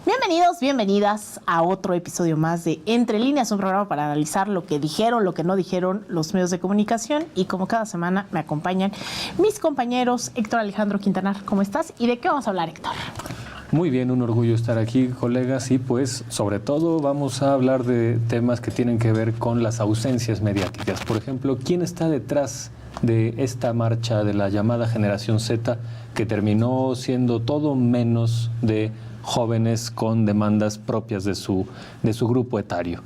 Bienvenidos, bienvenidas a otro episodio más de Entre Líneas, un programa para analizar lo que dijeron, lo que no dijeron los medios de comunicación. Y como cada semana me acompañan mis compañeros Héctor Alejandro Quintanar. ¿Cómo estás? ¿Y de qué vamos a hablar, Héctor? Muy bien, un orgullo estar aquí, colegas, y pues sobre todo vamos a hablar de temas que tienen que ver con las ausencias mediáticas. Por ejemplo, ¿quién está detrás de esta marcha de la llamada Generación Z, que terminó siendo todo menos de jóvenes con demandas propias de su grupo etario?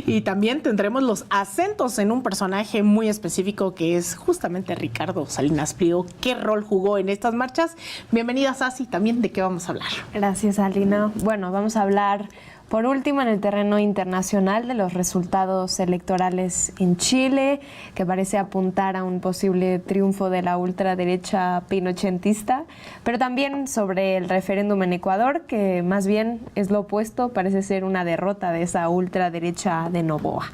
Y también tendremos los acentos en un personaje muy específico que es justamente Ricardo Salinas Pliego. ¿Qué rol jugó en estas marchas? Bienvenida, Sasi. También, ¿de qué vamos a hablar? Gracias, Alina. Bueno, vamos a hablar por último en el terreno internacional de los resultados electorales en Chile, que parece apuntar a un posible triunfo de la ultraderecha pinochetista, pero también sobre el referéndum en Ecuador, que más bien es lo opuesto, parece ser una derrota de esa ultraderecha de Noboa.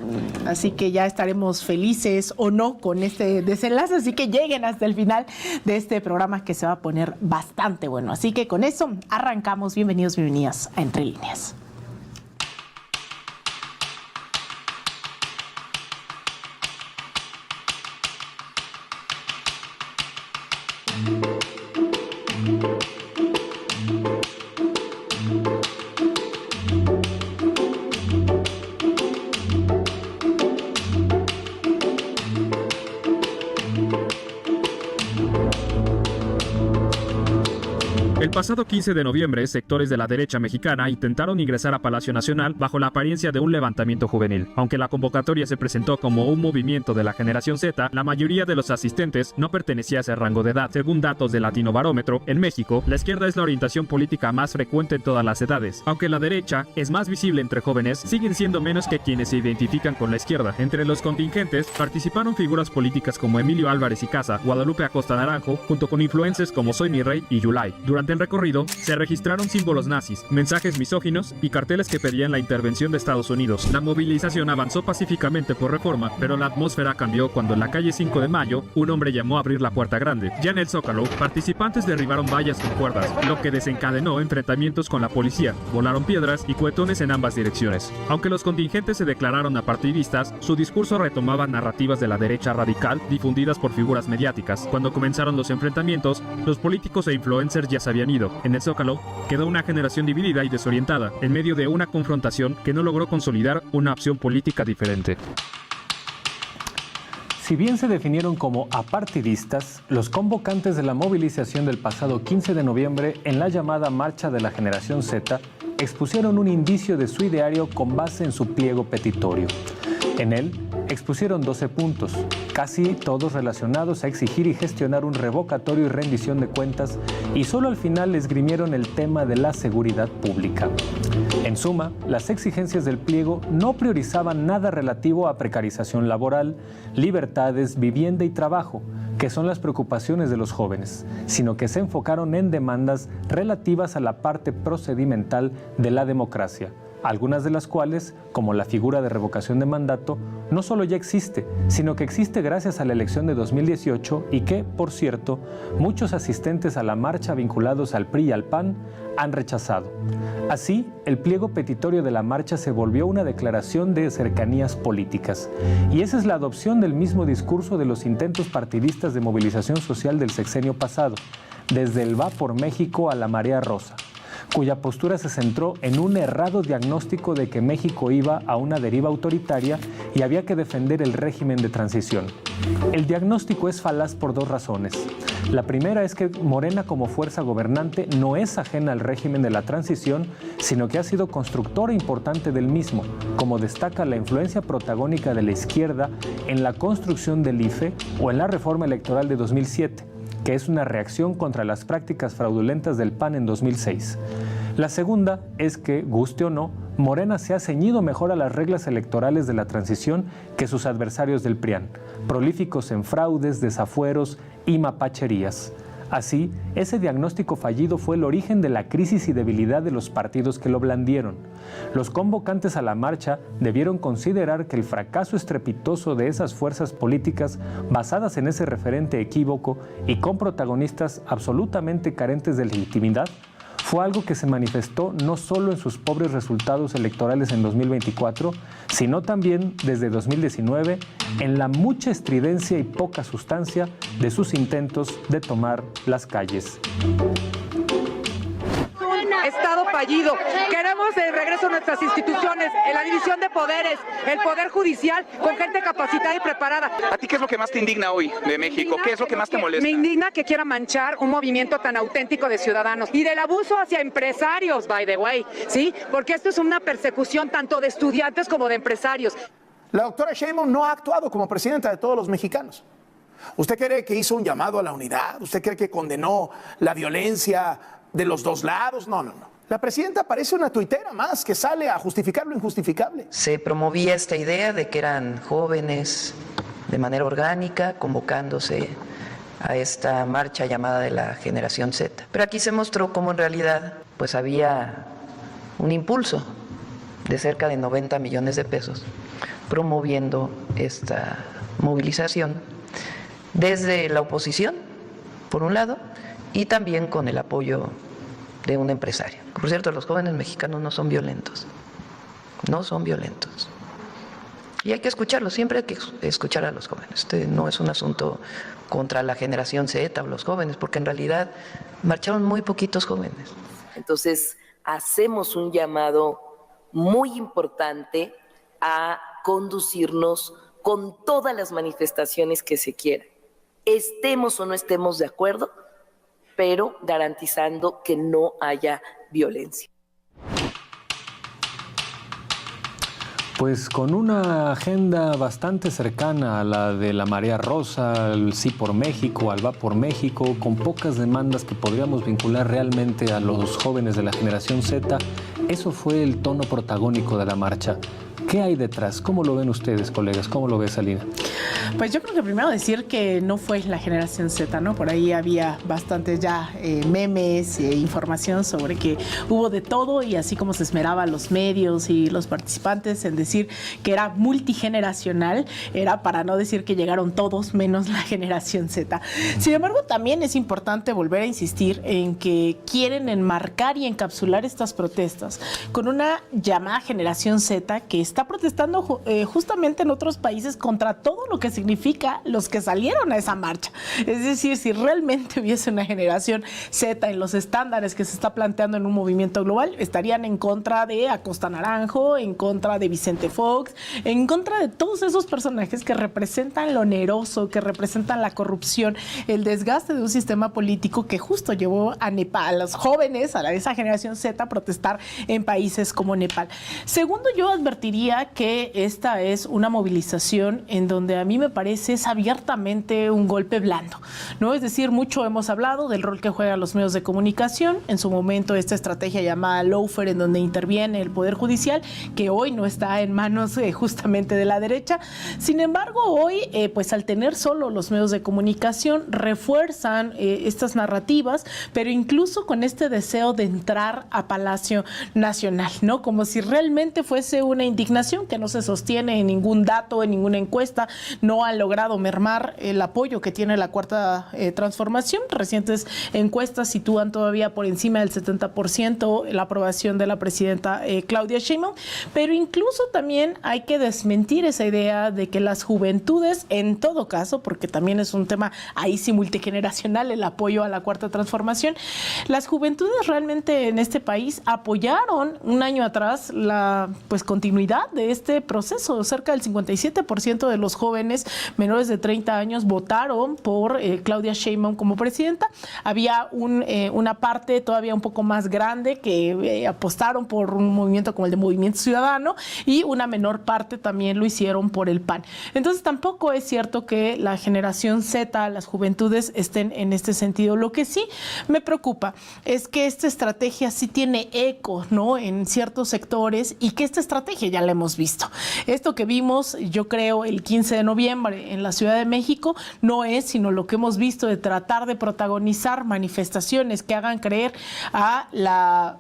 Así que ya estaremos felices o no con este desenlace, así que lleguen hasta el final de este programa que se va a poner bastante bueno. Así que con eso arrancamos. Bienvenidos, bienvenidas a Entre Líneas. El pasado 15 de noviembre, sectores de la derecha mexicana intentaron ingresar a Palacio Nacional bajo la apariencia de un levantamiento juvenil. Aunque la convocatoria se presentó como un movimiento de la Generación Z, la mayoría de los asistentes no pertenecía a ese rango de edad. Según datos del Latino Barómetro, en México, la izquierda es la orientación política más frecuente en todas las edades. Aunque la derecha es más visible entre jóvenes, siguen siendo menos que quienes se identifican con la izquierda. Entre los contingentes participaron figuras políticas como Emilio Álvarez y Casa, Guadalupe Acosta Naranjo, junto con influencers como Soy Mi Rey y Yulai. Durante el recorrido se registraron símbolos nazis, mensajes misóginos y carteles que pedían la intervención de Estados Unidos. La movilización avanzó pacíficamente por Reforma, pero la atmósfera cambió cuando en la calle 5 de Mayo un hombre llamó a abrir la puerta grande. Ya en el Zócalo, participantes derribaron vallas con cuerdas, lo que desencadenó enfrentamientos con la policía, volaron piedras y cohetones en ambas direcciones. Aunque los contingentes se declararon apartidistas, su discurso retomaba narrativas de la derecha radical difundidas por figuras mediáticas. Cuando comenzaron los enfrentamientos, los políticos e influencers ya se habían ido. En el Zócalo quedó una generación dividida y desorientada, en medio de una confrontación que no logró consolidar una opción política diferente. Si bien se definieron como apartidistas, los convocantes de la movilización del pasado 15 de noviembre en la llamada Marcha de la Generación Z expusieron un indicio de su ideario con base en su pliego petitorio. En él expusieron 12 puntos, casi todos relacionados a exigir y gestionar un revocatorio y rendición de cuentas, y solo al final esgrimieron el tema de la seguridad pública. En suma, las exigencias del pliego no priorizaban nada relativo a precarización laboral, libertades, vivienda y trabajo, que son las preocupaciones de los jóvenes, sino que se enfocaron en demandas relativas a la parte procedimental de la democracia, algunas de las cuales, como la figura de revocación de mandato, no solo ya existe, sino que existe gracias a la elección de 2018 y que, por cierto, muchos asistentes a la marcha vinculados al PRI y al PAN han rechazado. Así, el pliego petitorio de la marcha se volvió una declaración de cercanías políticas, y esa es la adopción del mismo discurso de los intentos partidistas de movilización social del sexenio pasado, desde el Va por México a la Marea Rosa, cuya postura se centró en un errado diagnóstico de que México iba a una deriva autoritaria y había que defender el régimen de transición. El diagnóstico es falaz por dos razones. La primera es que Morena como fuerza gobernante no es ajena al régimen de la transición, sino que ha sido constructora importante del mismo, como destaca la influencia protagónica de la izquierda en la construcción del IFE o en la reforma electoral de 2007. Que es una reacción contra las prácticas fraudulentas del PAN en 2006. La segunda es que, guste o no, Morena se ha ceñido mejor a las reglas electorales de la transición que sus adversarios del PRIAN, prolíficos en fraudes, desafueros y mapacherías. Así, ese diagnóstico fallido fue el origen de la crisis y debilidad de los partidos que lo blandieron. Los convocantes a la marcha debieron considerar que el fracaso estrepitoso de esas fuerzas políticas basadas en ese referente equívoco y con protagonistas absolutamente carentes de legitimidad fue algo que se manifestó no solo en sus pobres resultados electorales en 2024, sino también desde 2019 en la mucha estridencia y poca sustancia de sus intentos de tomar las calles. Estado fallido. Queremos el regreso a nuestras instituciones, en la división de poderes, el poder judicial con gente capacitada y preparada. ¿A ti qué es lo que más te indigna hoy de México? ¿Qué es lo que más te molesta? Me indigna que quiera manchar un movimiento tan auténtico de ciudadanos y del abuso hacia empresarios, by the way, ¿sí? Porque esto es una persecución tanto de estudiantes como de empresarios. La doctora Sheinbaum no ha actuado como presidenta de todos los mexicanos. ¿Usted cree que hizo un llamado a la unidad? ¿Usted cree que condenó la violencia de los dos lados? No. La presidenta parece una tuitera más que sale a justificar lo injustificable. Se promovía esta idea de que eran jóvenes de manera orgánica convocándose a esta marcha llamada de la Generación Z. Pero aquí se mostró cómo en realidad pues había un impulso de cerca de 90 millones de pesos promoviendo esta movilización desde la oposición, por un lado, y también con el apoyo de un empresario. Por cierto, los jóvenes mexicanos no son violentos, no son violentos. Y hay que escucharlos, siempre hay que escuchar a los jóvenes. Este no es un asunto contra la generación Z o los jóvenes, porque en realidad marcharon muy poquitos jóvenes. Entonces, hacemos un llamado muy importante a conducirnos con todas las manifestaciones que se quieran. Estemos o no estemos de acuerdo, pero garantizando que no haya violencia. Pues con una agenda bastante cercana a la de la Marea Rosa, al Sí por México, al Va por México, con pocas demandas que podríamos vincular realmente a los jóvenes de la generación Z, eso fue el tono protagónico de la marcha. ¿Qué hay detrás? ¿Cómo lo ven ustedes, colegas? ¿Cómo lo ves, Alina? Pues yo creo que primero decir que no fue la generación Z, ¿no? Por ahí había bastantes ya memes e información sobre que hubo de todo, y así como se esmeraba los medios y los participantes en decir que era multigeneracional, era para no decir que llegaron todos menos la generación Z. Sin embargo, también es importante volver a insistir en que quieren enmarcar y encapsular estas protestas con una llamada generación Z que está protestando justamente en otros países contra todo lo que significa los que salieron a esa marcha. Es decir, si realmente hubiese una generación Z en los estándares que se está planteando en un movimiento global, estarían en contra de Acosta Naranjo, en contra de Vicente Fox, en contra de todos esos personajes que representan lo oneroso, que representan la corrupción, el desgaste de un sistema político que justo llevó a Nepal, a los jóvenes, a esa generación Z, a protestar en países como Nepal. Segundo, yo advertiría que esta es una movilización en donde a mí me parece es abiertamente un golpe blando, ¿no? Es decir, mucho hemos hablado del rol que juegan los medios de comunicación, en su momento esta estrategia llamada lawfare, en donde interviene el Poder Judicial, que hoy no está en manos justamente de la derecha. Sin embargo, hoy, pues al tener solo los medios de comunicación, refuerzan estas narrativas, pero incluso con este deseo de entrar a Palacio Nacional, ¿no? Como si realmente fuese una indignación que no se sostiene en ningún dato, en ninguna encuesta. No han logrado mermar el apoyo que tiene la Cuarta Transformación. Recientes encuestas sitúan todavía por encima del 70% la aprobación de la presidenta Claudia Sheinbaum, pero incluso también hay que desmentir esa idea de que las juventudes, en todo caso, porque también es un tema ahí sí multigeneracional el apoyo a la Cuarta Transformación, las juventudes realmente en este país apoyaron un año atrás la continuidad de este proceso. Cerca del 57% de los jóvenes menores de 30 años votaron por Claudia Sheinbaum como presidenta. Había una parte todavía un poco más grande que apostaron por un movimiento como el de Movimiento Ciudadano, y una menor parte también lo hicieron por el PAN. Entonces tampoco es cierto que la generación Z, las juventudes, estén en este sentido. Lo que sí me preocupa es que esta estrategia sí tiene eco, ¿no?, en ciertos sectores, y que esta estrategia ya la hemos visto. Esto que vimos, yo creo, el 15 de noviembre en la Ciudad de México no es sino lo que hemos visto de tratar de protagonizar manifestaciones que hagan creer a la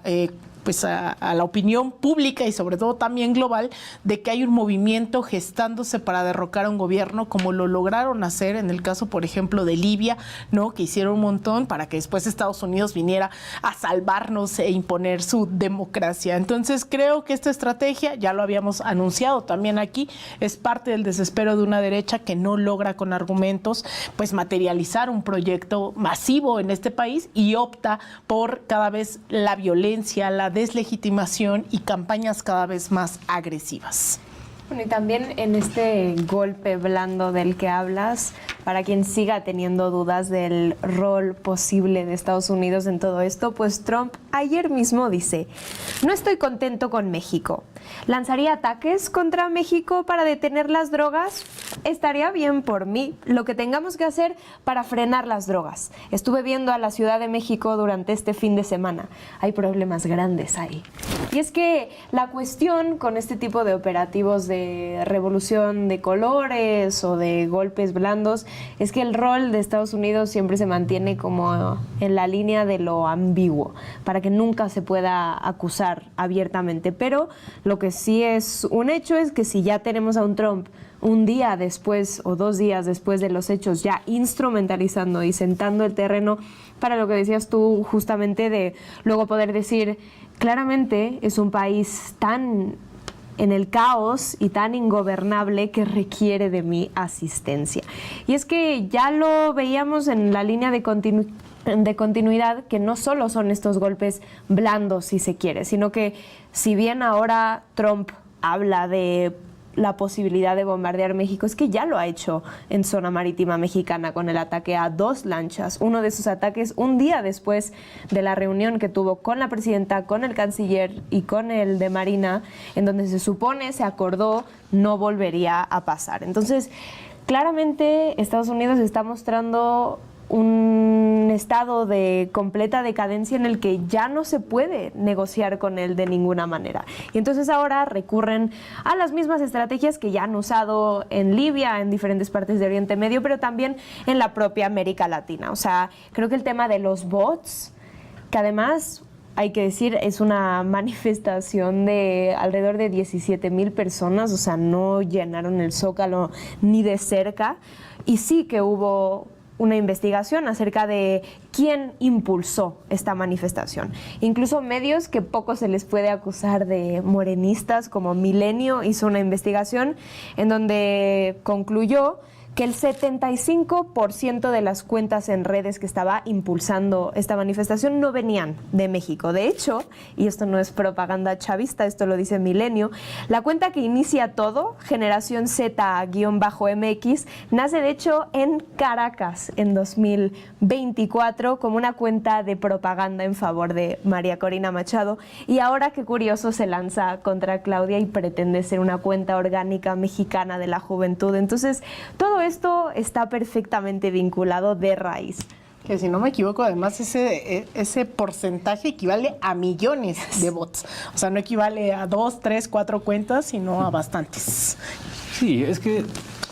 pues a la opinión pública y sobre todo también global de que hay un movimiento gestándose para derrocar a un gobierno, como lo lograron hacer en el caso, por ejemplo, de Libia, ¿no? Que hicieron un montón para que después Estados Unidos viniera a salvarnos e imponer su democracia. Entonces creo que esta estrategia, ya lo habíamos anunciado también aquí, es parte del desespero de una derecha que no logra con argumentos pues materializar un proyecto masivo en este país y opta por cada vez la violencia, la deslegitimación y campañas cada vez más agresivas. Bueno, y también en este golpe blando del que hablas, para quien siga teniendo dudas del rol posible de Estados Unidos en todo esto, pues Trump ayer mismo dice: no estoy contento con México. ¿Lanzaría ataques contra México para detener las drogas? Estaría bien por mí lo que tengamos que hacer para frenar las drogas. Estuve viendo a la Ciudad de México durante este fin de semana. Hay problemas grandes ahí. Y es que la cuestión con este tipo de operativos de revolución de colores o de golpes blandos es que el rol de Estados Unidos siempre se mantiene como en la línea de lo ambiguo, para que nunca se pueda acusar abiertamente. Pero lo que sí es un hecho es que si ya tenemos a un Trump un día después o 2 días después de los hechos ya instrumentalizando y sentando el terreno para lo que decías tú justamente de luego poder decir claramente es un país tan en el caos y tan ingobernable que requiere de mi asistencia. Y es que ya lo veíamos en la línea de continuidad, que no solo son estos golpes blandos, si se quiere, sino que si bien ahora Trump habla de la posibilidad de bombardear México, es que ya lo ha hecho en zona marítima mexicana con el ataque a 2 lanchas. Uno de esos ataques un día después de la reunión que tuvo con la presidenta, con el canciller y con el de Marina, en donde se supone, se acordó, no volvería a pasar. Entonces, claramente Estados Unidos está mostrando un estado de completa decadencia en el que ya no se puede negociar con él de ninguna manera. Y entonces ahora recurren a las mismas estrategias que ya han usado en Libia, en diferentes partes de Oriente Medio, pero también en la propia América Latina. O sea, creo que el tema de los bots, que además hay que decir, es una manifestación de alrededor de 17,000 personas, o sea, no llenaron el Zócalo ni de cerca, y sí que hubo una investigación acerca de quién impulsó esta manifestación. Incluso medios que poco se les puede acusar de morenistas, como Milenio, hizo una investigación en donde concluyó que el 75% de las cuentas en redes que estaba impulsando esta manifestación no venían de México. De hecho, y esto no es propaganda chavista, esto lo dice Milenio, la cuenta que inicia todo, Generación Z-MX, nace de hecho en Caracas en 2024 como una cuenta de propaganda en favor de María Corina Machado, y ahora, qué curioso, se lanza contra Claudia y pretende ser una cuenta orgánica mexicana de la juventud. Entonces, todo esto está perfectamente vinculado de raíz. Que si no me equivoco, además ese porcentaje equivale a millones de bots. O sea, no equivale a 2, 3, 4 cuentas, sino a bastantes. Sí, es que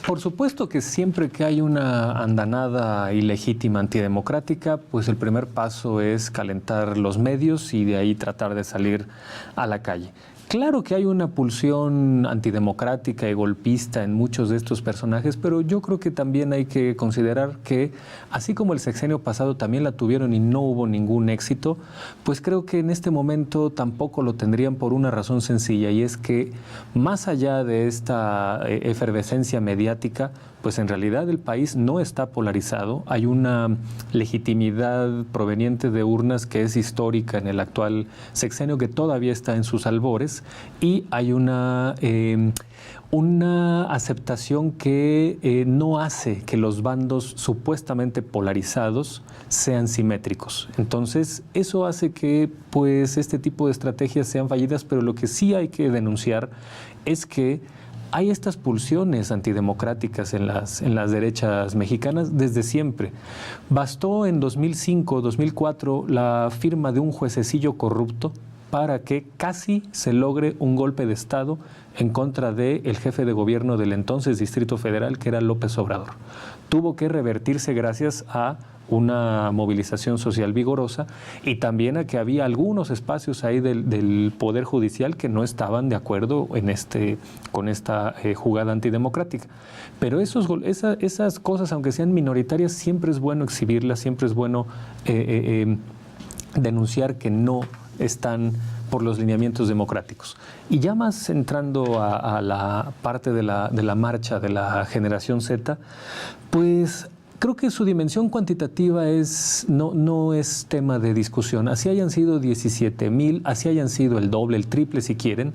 por supuesto que siempre que hay una andanada ilegítima antidemocrática, pues el primer paso es calentar los medios y de ahí tratar de salir a la calle. Claro que hay una pulsión antidemocrática y golpista en muchos de estos personajes, pero yo creo que también hay que considerar que, así como el sexenio pasado también la tuvieron y no hubo ningún éxito, pues creo que en este momento tampoco lo tendrían por una razón sencilla, y es que más allá de esta efervescencia mediática, pues en realidad el país no está polarizado. Hay una legitimidad proveniente de urnas que es histórica en el actual sexenio, que todavía está en sus albores, y hay una aceptación que no hace que los bandos supuestamente polarizados sean simétricos. Entonces, eso hace que pues este tipo de estrategias sean fallidas, pero lo que sí hay que denunciar es que hay estas pulsiones antidemocráticas en las derechas mexicanas desde siempre. Bastó en 2005, 2004 la firma de un juececillo corrupto para que casi se logre un golpe de Estado en contra del jefe de gobierno del entonces Distrito Federal, que era López Obrador. Tuvo que revertirse gracias a una movilización social vigorosa, y también a que había algunos espacios ahí del Poder Judicial que no estaban de acuerdo con esta jugada antidemocrática. Pero esas cosas, aunque sean minoritarias, siempre es bueno exhibirlas, siempre es bueno denunciar que no están por los lineamientos democráticos. Y ya más entrando a la parte de la marcha de la generación Z, pues creo que su dimensión cuantitativa no es tema de discusión. Así hayan sido 17,000, así hayan sido el doble, el triple si quieren,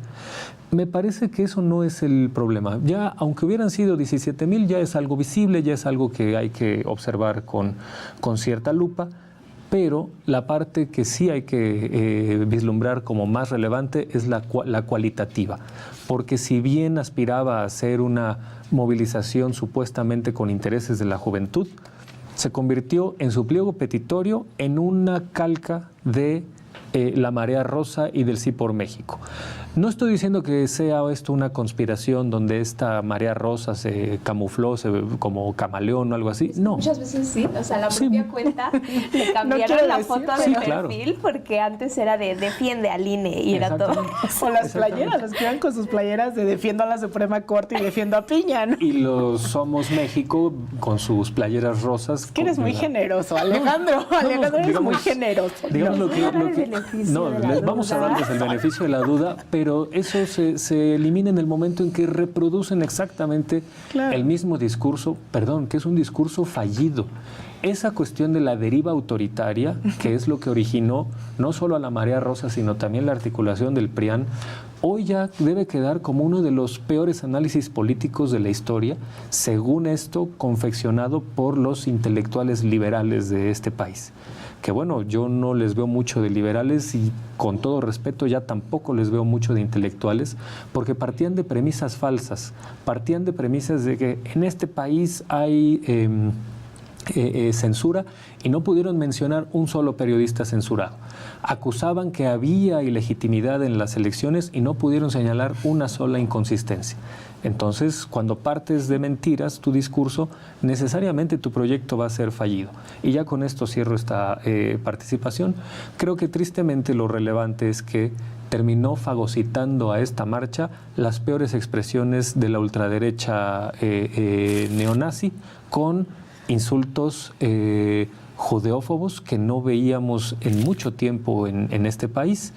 me parece que eso no es el problema. Ya, aunque hubieran sido 17,000, ya es algo visible, ya es algo que hay que observar con cierta lupa. Pero la parte que sí hay que vislumbrar como más relevante es la cualitativa, porque si bien aspiraba a ser una movilización supuestamente con intereses de la juventud, se convirtió en su pliego petitorio en una calca de la Marea Rosa y del Sí por México. No estoy diciendo que sea esto una conspiración donde esta Marea Rosa se camufló como camaleón o algo así. No. Muchas veces sí, o sea, la propia cuenta le cambiaron la foto de perfil porque antes era de defiende al INE y era todo. O las playeras, los que iban con sus playeras de defiendo a la Suprema Corte y defiendo a Piña, ¿no? Y los Somos México con sus playeras rosas. Es que eres muy generoso, Alejandro. Alejandro, eres muy generoso. Digamos lo que vamos a darles el beneficio de la duda, pero eso se elimina en el momento en que reproducen exactamente el mismo discurso, que es un discurso fallido. Esa cuestión de la deriva autoritaria, que es lo que originó no solo a la Marea Rosa, sino también la articulación del PRIAN, hoy ya debe quedar como uno de los peores análisis políticos de la historia, según esto confeccionado por los intelectuales liberales de este país. Que bueno, yo no les veo mucho de liberales y con todo respeto ya tampoco les veo mucho de intelectuales, porque partían de premisas falsas, partían de premisas de que en este país hay censura y no pudieron mencionar un solo periodista censurado. Acusaban que había ilegitimidad en las elecciones y no pudieron señalar una sola inconsistencia. Entonces, cuando partes de mentiras tu discurso, necesariamente tu proyecto va a ser fallido. Y ya con esto cierro esta participación. Creo que tristemente lo relevante es que terminó fagocitando a esta marcha las peores expresiones de la ultraderecha neonazi, con insultos judeófobos que no veíamos en mucho tiempo en este país.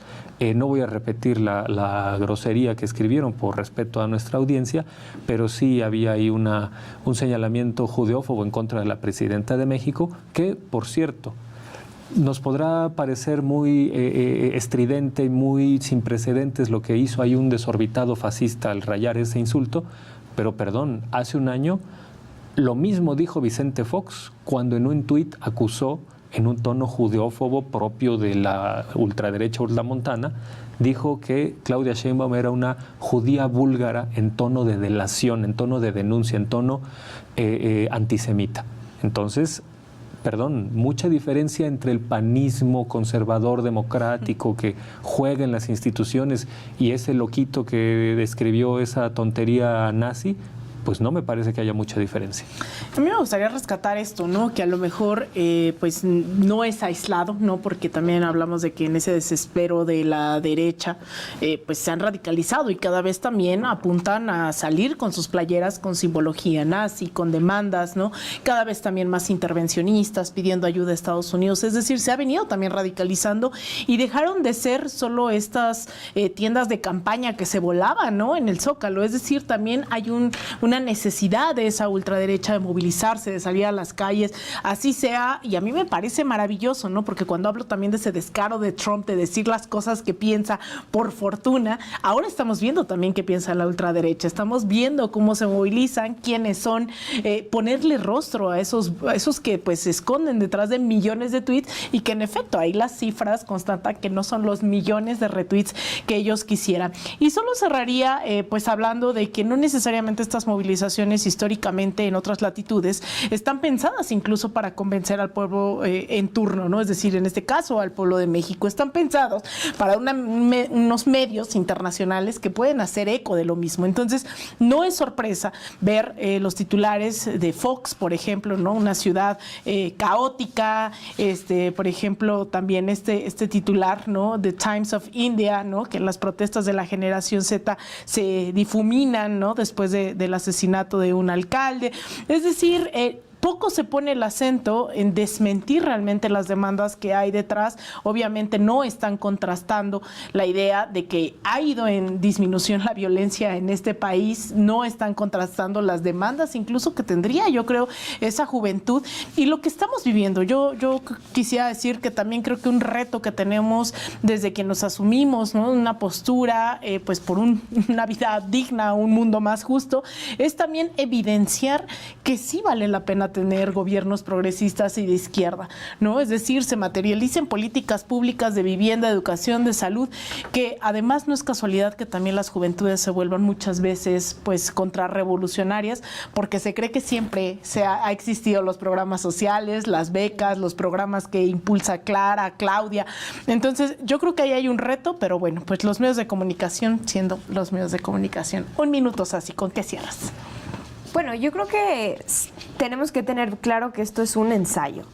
No voy a repetir la grosería que escribieron por respeto a nuestra audiencia, pero sí había ahí un señalamiento judeófobo en contra de la presidenta de México, que, por cierto, nos podrá parecer muy estridente y muy sin precedentes lo que hizo ahí un desorbitado fascista al rayar ese insulto, pero perdón, hace un año lo mismo dijo Vicente Fox cuando en un tuit acusó en un tono judeófobo propio de la ultraderecha ultramontana, dijo que Claudia Sheinbaum era una judía búlgara en tono de delación, en tono de denuncia, en tono antisemita. Entonces, perdón, mucha diferencia entre el panismo conservador democrático que juega en las instituciones y ese loquito que describió esa tontería nazi. Pues no me parece que haya mucha diferencia. A mí me gustaría rescatar esto, ¿no? Que a lo mejor pues no es aislado, ¿no? Porque también hablamos de que en ese desespero de la derecha pues se han radicalizado y cada vez también apuntan a salir con sus playeras con simbología nazi, con demandas, ¿no? Cada vez también más intervencionistas pidiendo ayuda a Estados Unidos. Es decir, se ha venido también radicalizando y dejaron de ser solo estas tiendas de campaña que se volaban, ¿no? En el Zócalo. Es decir, también hay una necesidad de esa ultraderecha de movilizarse, de salir a las calles, así sea, y a mí me parece maravilloso, ¿no? Porque cuando hablo también de ese descaro de Trump, de decir las cosas que piensa por fortuna, ahora estamos viendo también qué piensa la ultraderecha, estamos viendo cómo se movilizan, quiénes son, ponerle rostro a esos que pues se esconden detrás de millones de tweets y que en efecto ahí las cifras constatan que no son los millones de retweets que ellos quisieran. Y solo cerraría pues hablando de que no necesariamente estas movilizaciones movilizaciones históricamente en otras latitudes están pensadas incluso para convencer al pueblo en turno, ¿no? Es decir, en este caso al pueblo de México, están pensados para unos medios internacionales que pueden hacer eco de lo mismo. Entonces, no es sorpresa ver los titulares de Fox, por ejemplo, ¿no? Una ciudad caótica, por ejemplo, también este titular, ¿no? The Times of India, ¿no? Que las protestas de la generación Z se difuminan, ¿no? Después del asesinato de un alcalde. Es decir, poco se pone el acento en desmentir realmente las demandas que hay detrás. Obviamente no están contrastando la idea de que ha ido en disminución la violencia en este país, no están contrastando las demandas incluso que tendría, yo creo, esa juventud y lo que estamos viviendo. Yo quisiera decir que también creo que un reto que tenemos desde que nos asumimos, ¿no? Una postura pues por una vida digna, un mundo más justo, es también evidenciar que sí vale la pena tener gobiernos progresistas y de izquierda, ¿no? Es decir, se materialicen políticas públicas de vivienda, educación, de salud, que además no es casualidad que también las juventudes se vuelvan muchas veces pues contrarrevolucionarias, porque se cree que siempre ha existido los programas sociales, las becas, los programas que impulsa Clara, Claudia. Entonces, yo creo que ahí hay un reto, pero bueno, pues los medios de comunicación siendo los medios de comunicación. Un minuto, Sassy, ¿con qué cierras? Bueno, yo creo que tenemos que tener claro que esto es un ensayo,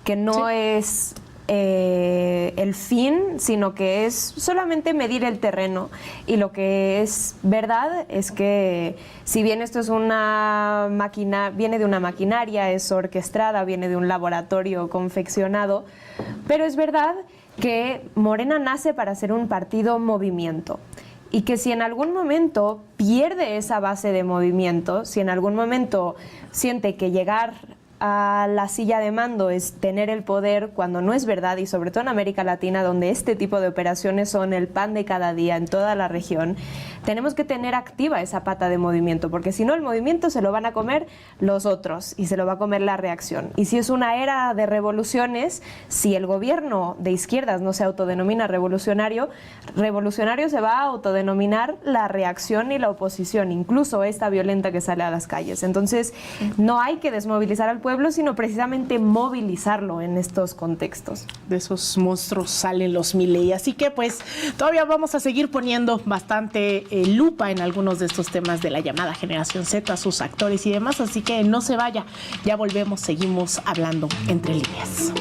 que no es el fin, sino que es solamente medir el terreno. Y lo que es verdad es que si bien esto es una máquina, viene de una maquinaria, es orquestada, viene de un laboratorio confeccionado, pero es verdad que Morena nace para ser un partido movimiento. Y que si en algún momento pierde esa base de movimiento, si en algún momento siente que llegar a la silla de mando es tener el poder, cuando no es verdad, y sobre todo en América Latina, donde este tipo de operaciones son el pan de cada día en toda la región, tenemos que tener activa esa pata de movimiento, porque si no el movimiento se lo van a comer los otros y se lo va a comer la reacción. Y si es una era de revoluciones, si el gobierno de izquierdas no se autodenomina revolucionario se va a autodenominar la reacción y la oposición, incluso esta violenta que sale a las calles. Entonces, no hay que desmovilizar al pueblo, sino precisamente movilizarlo en estos contextos. De esos monstruos salen los Milei. Así que pues todavía vamos a seguir poniendo bastante lupa en algunos de estos temas de la llamada generación Z, sus actores y demás. Así que no se vaya, ya volvemos, seguimos hablando entre líneas.